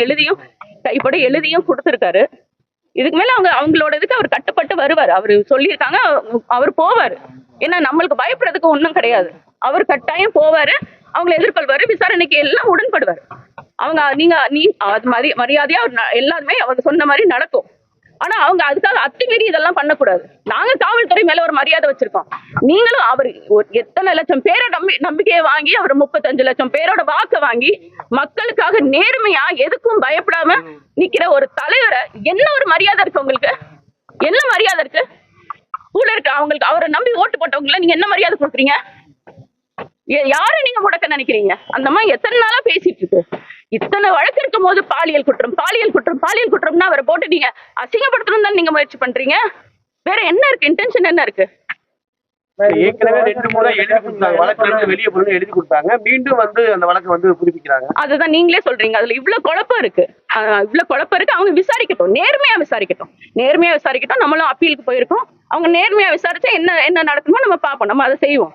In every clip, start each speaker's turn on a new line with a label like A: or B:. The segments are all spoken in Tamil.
A: எல்லாத்தையும் எழுதியும் கைப்பட எழுதியும் கொடுத்துருக்காரு. இதுக்கு மேல அவங்களோட இதுக்கு அவர் கட்டுப்பட்டு வருவார். அவரு சொல்லியிருக்காங்க, அவர் போவாரு. ஏன்னா நம்மளுக்கு பயப்படுறதுக்கு ஒண்ணும் கிடையாது. அவர் கட்டாயம் போவாரு, அவங்களை எதிர்கொள்வாரு, விசாரணைக்கு எல்லாம் உடன்படுவார். அவங்க அது மரியாதையா எல்லாருமே அவங்க சொன்ன மாதிரி நடக்கும். ஆனா அவங்க அதுக்காக அத்துமீறி இதெல்லாம் பண்ணக்கூடாது. நாங்க காவல்துறை மேல ஒரு மரியாதை வச்சிருக்கோம். நீங்களும் அவர் எத்தனை லட்சம் பேரை நம்பிக்கையை வாங்கி அவர் 35 லட்சம் பேரோட வாக்கு வாங்கி மக்களுக்காக நேர்மையா எதுக்கும் பயப்படாம நிக்கிற ஒரு தலைவரை என்ன ஒரு மரியாதை இருக்கு உங்களுக்கு? என்ன மரியாதை இருக்கு? கூட இருக்கு அவங்களுக்கு அவரை நம்பி ஓட்டு போட்டவங்கள நீங்க என்ன மரியாதை கொடுக்குறீங்க? யாரை நீங்க முடக்க நினைக்கிறீங்க? அந்த மாதிரி எத்தனை நாளா பேசிட்டு இருக்கு. இத்தனை வழக்கு இருக்கும் போது பாலியல் குற்றம்னா அவரை போட்டு நீங்க அசிங்கப்படுத்தணும் தான் நீங்க முயற்சி பண்றீங்க. வேற என்ன இருக்கு? இன்டென்ஷன் என்ன இருக்கு?
B: ஏற்கனவே 2 முறை எழுதி கொடுத்தாங்க, வழக்குல இருந்து வெளியே போய் எழுதி கொடுத்தாங்க, மீண்டும் அந்த வழக்கை புதுப்பிக்கிறாங்க.
A: அதுதான் நீங்களே சொல்றீங்க. அதுல இவ்வளவு குழப்பம் இருக்கு. அவங்க விசாரிக்கட்டும், நேர்மையா விசாரிக்கட்டும். நம்மளும் அப்பீலுக்கு போயிருக்கோம். அவங்க நேர்மையா விசாரிச்சா என்ன நடக்குமோ நம்ம பார்ப்போம், நம்ம அதை செய்வோம்.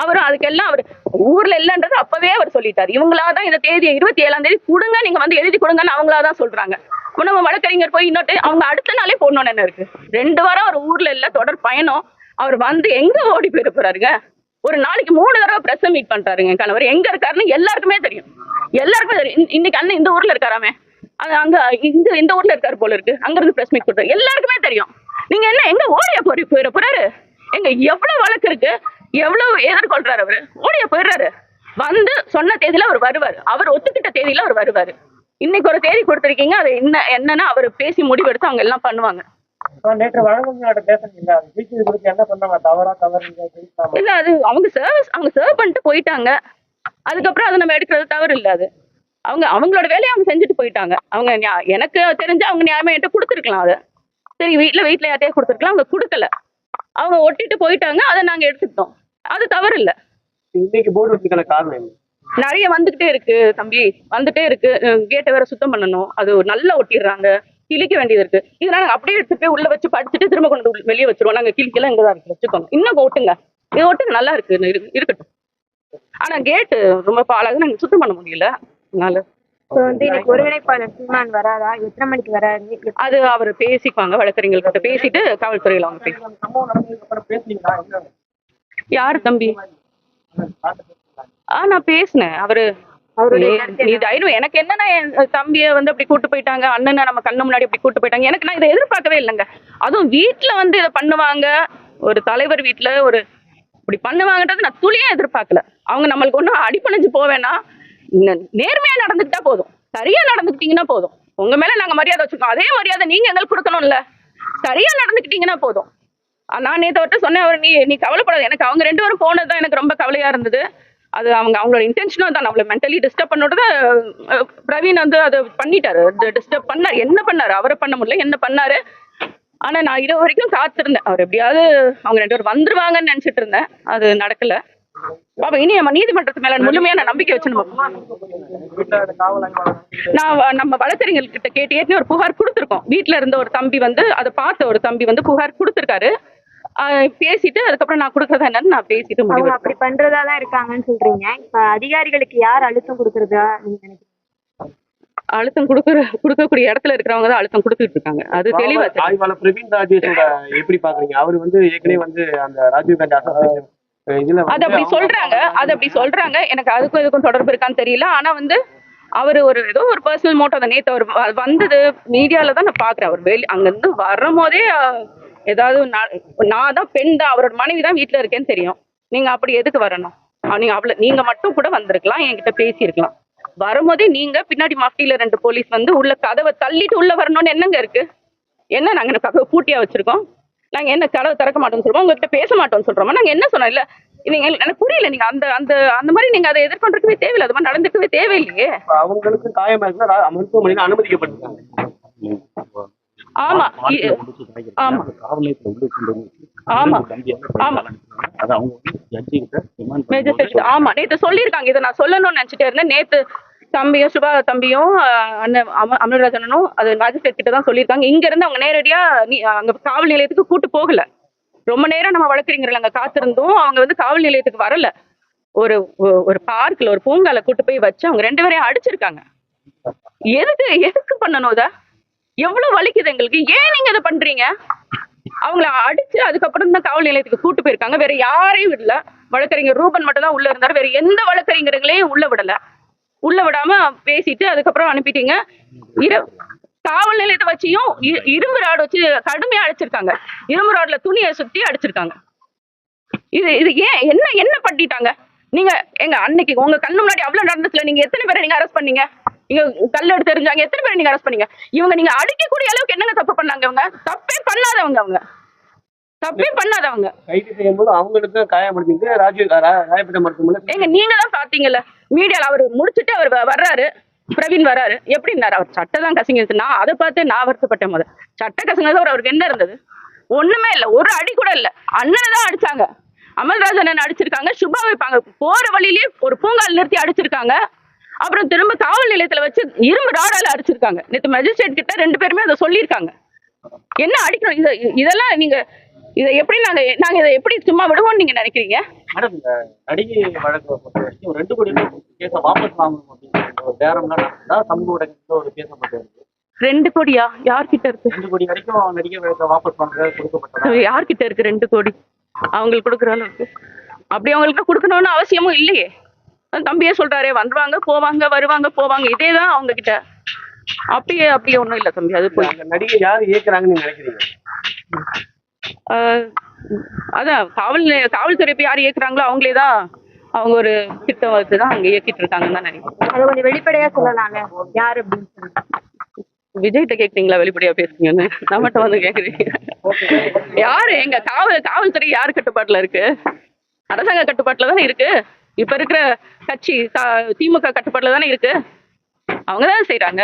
A: அவரும் அதுக்கெல்லாம் அவர் ஊர்ல இல்லன்றது அப்பவே அவர் சொல்லிட்டாரு. இவங்களாதான் இந்த தேதியை 27ஆம் தேதி கொடுங்க, நீங்க எழுதி கொடுங்கன்னு அவங்களாதான் சொல்றாங்க. நம்ம வழக்கறிஞர் போய் இன்னொட்டு அவங்க அடுத்த நாளே போடணும்னு என்ன இருக்கு? 2 வாரம் அவர் ஊர்ல இல்ல, தொடர் பயணம். அவர் எங்க ஓடி போயிட போறாருங்க? ஒரு நாளைக்கு 3 தடவை பிரஸ் மீட் பண்றாருங்க. கணவர் எங்க இருக்காருன்னு எல்லாருக்குமே தெரியும். இன்னைக்கு அண்ணன் இந்த ஊர்ல இருக்காராமே, அங்க இந்த ஊர்ல இருக்காரு போல இருக்கு. அங்க இருந்து பிரஸ் மீட் கொடுத்தாரு, எல்லாருக்குமே தெரியும். நீங்க என்ன எங்க ஓடியா போயிட போறாரு? எங்க எவ்வளவு வழக்கு இருக்கு, எவ்வளவு எதிர்கொள்றாரு அவரு? ஓடியா போயிடுறாரு. சொன்ன தேதியில அவர் வருவாரு, அவர் ஒத்துக்கிட்ட தேதியில அவர் வருவாரு. இன்னைக்கு ஒரு தேதி கொடுத்திருக்கீங்க, அது என்னன்னா அவர் பேசி முடிவெடுத்து அவங்க எல்லாம் பண்ணுவாங்க.
B: நேற்று வழக்கறிஞர்கிட்ட பேசுறீங்க, என்ன பண்ணாங்க? தவறு
A: இல்ல, அது அவங்க சர்வ் பண்ணிட்டு போயிட்டாங்க. அதுக்கப்புறம் அதை நம்ம எடுக்கிறது தவறு இல்ல. அது அவங்களோட வேலையை அவங்க செஞ்சுட்டு போயிட்டாங்க. அவங்க எனக்கு தெரிஞ்சு அவங்க நியாயமா என்கிட்ட கொடுத்துருக்கலாம். அதை சரி வீட்டுல யார்ட்டையே கொடுத்துருக்கலாம், அவங்க கொடுக்கல. அவங்க ஒட்டிட்டு போயிட்டாங்க, அதை நாங்க எடுத்துக்கிட்டோம். அது தவறு இல்ல.
B: இன்னைக்கு போர்டு வச்சதுக்கான காரணம் என்ன?
A: நிறைய வந்துகிட்டே இருக்கு தம்பி, வந்துட்டே இருக்கு. கேட்டை வேற சுத்தம் பண்ணணும், அது நல்லா ஒட்டிடுறாங்க, கிழிக்க வேண்டியது இருக்கு. இதனால நாங்க அப்படியே எடுத்துட்டு போய் உள்ள வச்சு படிச்சுட்டு திரும்ப கொண்டு வெளியே வச்சிருவோம். நாங்க கிழிக்கலாம் இங்கதான் இருக்கு, வச்சுக்கோங்க. இன்னும் ஓட்டுங்க, இது ஓட்டுங்க, நல்லா இருக்கு, இருக்கட்டும். ஆனா கேட்டு ரொம்ப பாழாக நாங்க சுத்தம் பண்ண முடியல. அதனால
C: ஒருங்கிணைப்பாளர் சீமான் வராதா? எத்தனை மணிக்கு வராது? அது
A: அவர் பேசிக்குவாங்க, வழக்கறிஞர்கள் கிட்ட பேசிட்டு காவல்துறையில அவங்க யாரு தம்பி? நான் பேசினேன். எனக்கு என்னன்னா என் தம்பிய அப்படி கூட்டு போயிட்டாங்க, அண்ணனை நம்ம கண்ணு முன்னாடி அப்படி கூட்டு போயிட்டாங்க. எனக்கு நான் இதை எதிர்பார்க்கவே இல்லைங்க. அதுவும் வீட்டுல இதை பண்ணுவாங்க, ஒரு தலைவர் வீட்டுல இப்படி பண்ணுவாங்கன்றது நான் துளியா எதிர்பார்க்கல. அவங்க நம்மளுக்கு ஒன்றும் அடிப்பணிஞ்சு போவேன்னா, நேர்மையா நடந்துக்கிட்டா போதும், சரியா நடந்துக்கிட்டீங்கன்னா போதும். உங்க மேல நாங்க மரியாதை வச்சிருக்கோம், அதே மரியாதை நீங்க எங்களுக்கு கொடுக்கணும்ல. சரியா நடந்துக்கிட்டீங்கன்னா போதும். நான் நேற்று சொன்னேன், அவர் நீ கவலைப்படாது. எனக்கு அவங்க 2 பேரும் போனதுதான் எனக்கு ரொம்ப கவலையா இருந்தது. அது அவங்களோட இன்டென்ஷனும் தான் நம்மளை மென்டலி டிஸ்டர்ப் பண்ணோட பிரவீன் அதை பண்ணிட்டாரு, டிஸ்டர்ப் பண்ணாரு. என்ன பண்ணாரு? அவரை பண்ண முடியல, என்ன பண்ணாரு? ஆனா நான் இரவு வரைக்கும் காத்திருந்தேன், அவர் எப்படியாவது அவங்க 2 பேரும் வந்துருவாங்கன்னு நினைச்சிட்டு இருந்தேன். அது நடக்கல. பாப்பா, இனி நம்ம நீதிமன்றத்து மேல முழுமையான நம்பிக்கை வச்சு நம்ம வழக்கறிஞர்கள் கிட்ட கேட்டு ஏற்கனவே ஒரு புகார் கொடுத்துருக்கோம். வீட்டுல இருந்த ஒரு தம்பி அதை பார்த்த ஒரு தம்பி புகார் கொடுத்துருக்காரு. பேசிட்டு அதுக்கப்புறம் நான் கொடுக்கறதா என்னன்னு நான் பேசிட்டு முடிவு.
C: அப்படி பண்றதாதான் இருக்காங்கன்னு சொல்றீங்க. இப்ப அதிகாரிகளுக்கு யார் அழுத்தம் கொடுக்கறதா நீங்க நினைக்கிறீங்க?
A: அழுத்தம் கொடுக்கக்கூடிய இடத்துல இருக்கிறவங்க தான் அழுத்தம் கொடுத்துட்டு இருக்காங்க. அது தெளிவா.
B: ஆய்வாளர் பிரவீன் ராஜேஷோட எப்படி பாக்குறீங்க? அவரு ஏற்கனவே அந்த ராஜீவ் காந்தி அசோசியேஷன்
A: அது அப்படி சொல்றாங்க. எனக்கு அதுக்கும் இதுக்கும் தொடர்பு இருக்கான்னு தெரியல. ஆனா அவரு ஏதோ ஒரு பர்சனல் மோட்டோ தான். நேத்து அவர் வந்தது மீடியால தான் நான் பாக்குறேன். அவர் அங்க இருந்து வரும் போதே ஏதாவது நான் தான் பெண் தான், அவரோட மனைவி தான் வீட்டுல இருக்கேன்னு தெரியும். நீங்க அப்படி எதுக்கு வரணும்? நீங்க மட்டும் கூட வந்திருக்கலாம், என்கிட்ட பேசியிருக்கலாம். வரும்போதே நீங்க பின்னாடி மஃப்டியில 2 போலீஸ் உள்ள கதவை தள்ளிட்டு உள்ள வரணும்னு என்னங்க இருக்கு? என்ன நாங்க கதவை பூட்டியா வச்சிருக்கோம்? நாங்க என்ன கதவை திறக்க மாட்டோம்னு சொல்றோம், உங்ககிட்ட பேச மாட்டோம்னு சொல்றோமா? நாங்க என்ன சொன்னோம்? இல்ல நீங்க எனக்கு புரியல. நீங்க அந்த மாதிரி நீங்க அதை எதிர்கொண்டிருக்கவே தேவையில்லை, அது மாதிரி நடந்துக்கவே தேவையில்லையே.
B: அவங்களுக்கு காயமா இருந்தா மருத்துவமனையில அனுமதிக்கப்பட்டிருக்காங்க.
A: ஆமா ஆமா நேத்து சொல்லியிருக்காங்க. இதை நான் சொல்லணும்னு நினைச்சிட்டே இருந்தேன். நேத்து தம்பியும் சுபா தம்பியும் அமல்ராஜனும் அது மேஜிஸ்ட்ரேட் கிட்ட தான் சொல்லியிருக்காங்க. இங்க இருந்து அவங்க நேரடியா அங்க காவல் நிலையத்துக்கு கூட்டு போகல. ரொம்ப நேரம் நம்ம வழக்கறிஞர்கள் அங்க காத்திருந்தோம். அவங்க காவல் நிலையத்துக்கு வரல. ஒரு பார்க்ல ஒரு பூங்கால கூட்டு போய் வச்சு அவங்க 2 பேரையும் அடிச்சிருக்காங்க. எதுக்கு பண்ணணும் இத? எவ்வளவு வலிக்குது எங்களுக்கு. ஏன் நீங்க இதை பண்றீங்க? அவங்கள அடிச்சு அதுக்கப்புறம் தான் காவல் நிலையத்துக்கு கூட்டு போயிருக்காங்க. வேற யாரையும் விடல. வழக்கறிஞர் ரூபன் மட்டும் தான் உள்ள இருந்தாரு. வேற எந்த வழக்கறிஞர்களையும் உள்ள விடல. உள்ள விடாம பேசிட்டு அதுக்கப்புறம் அனுப்பிட்டீங்க. காவல் நிலையத்தை வச்சியும் இரும்பு ராடு வச்சு கடுமையா அடிச்சிருக்காங்க. இரும்பு ராடுல துணியை சுத்தி அடிச்சிருக்காங்க. இது ஏன் என்ன பண்ணிட்டாங்க? நீங்க எங்க அன்னைக்கு உங்க கண்ணு முன்னாடி அவ்வளவு நடந்துச்சுல, நீங்க எத்தனை பேரை நீங்க அரெஸ்ட் பண்ணீங்க? நீங்க கல் எடுத்து எறிஞ்சாங்க, எத்தனை பேரை நீங்க அரெஸ்ட் பண்ணீங்க? இவங்க நீங்க அடிக்கக்கூடிய அளவுக்கு என்னங்க தப்பு பண்ணாங்க? இவங்க தப்பே பண்ணாதவங்க. தப்பே பண்ணாதவங்க
B: கைது செய்யும்போது அவங்களுக்கு காயப்படுத்திட்டு ராயப்பேட்டை மருத்துவமனை
A: எங்க நீங்க தான் பாத்தீங்கல்ல மீடியால. அவர் முடிச்சுட்டு அவர் வர்றாரு, பிரவீன் வர்றாரு. எப்படி இருந்தாரு? அவர் சட்டை தான் கசங்கிச்சு. நான் அதை பார்த்து நான் வருத்தப்பட்டேன். முதல் சட்டை கசங்கிறது அவருக்கு என்ன இருந்தது? ஒண்ணுமே இல்ல. ஒரு அடி கூட இல்ல. அண்ணனை தான் அடிச்சாங்க. அமல்ராஜன் அடிச்சிருக்காங்க. சுபா வைப்பாங்க போற வழியிலேயே ஒரு பூங்கால் நிறுத்தி அடிச்சிருக்காங்க. அப்புறம் திரும்ப காவல் நிலையத்துல வச்சு இரும்பு ராடால அடிச்சிருக்காங்க. நேற்று மேஜிஸ்ட்ரேட் கிட்ட 2 பேருமே அதை சொல்லியிருக்காங்க. என்ன அடிக்கணும்? இதெல்லாம் நீங்க இதை எப்படி நாங்க இதை எப்படி சும்மா விடுவோம்னு நீங்க நினைக்கிறீங்க?
D: மேடம், இந்த நடிகை வழக்கு பொறுத்த வரைக்கும் 2 கோடி கேஸை வாபஸ் வாங்கணும் அப்படின்னு ஒரு பேரம்லாம் நடந்தா சமூக ஊடகத்துல ஒரு பேசப்பட்டு இருக்கு.
A: 2 கோடியா? யார்கிட்ட இருக்கு?
D: 2 கோடி வரைக்கும் நடிகை வழக்கை வாபஸ் வாங்குறது கொடுக்கப்பட்டது.
A: யார்கிட்ட இருக்கு 2 கோடி? அவங்களுக்கு கொடுக்குற அளவுக்கு அப்படி அவங்களுக்கு கொடுக்கணும்னு அவசியமும் இல்லையே. தம்பியே சொல்றாரு, வந்துருவாங்க போவாங்க, வருவாங்க போவாங்க, இதேதான் அவங்க கிட்ட. அப்படியே ஒண்ணும் இல்ல தம்பி. அது போய்
B: நடிகை யாரு இயக்குறாங்கன்னு நீங்க நினைக்கிறீங்க?
A: அதான் காவல்துறை இப்ப யார் இயக்குறாங்களோ அவங்களே தான். அவங்க ஒரு திட்டம் வச்சுதான் அங்க இயக்கிட்டு இருக்காங்கன்னு தான் நினைக்கிறேன்.
C: அதை கொஞ்சம் வெளிப்படையா சொல்லலாங்க, யாரு அப்படின்னு சொல்லி.
A: விஜய்கிட்ட கேக்குறீங்களா வெளிப்படையா பேசுங்கன்னு? நம்மகிட்ட வந்து கேக்குறீங்க? யாரு எங்க காவல்துறை யாரு கட்டுப்பாட்டுல இருக்கு? அரசாங்க கட்டுப்பாட்டுல தானே இருக்கு. இப்ப இருக்கிற கட்சி திமுக கட்டுப்பாட்டுல தானே இருக்கு. அவங்கதான் செய்யறாங்க.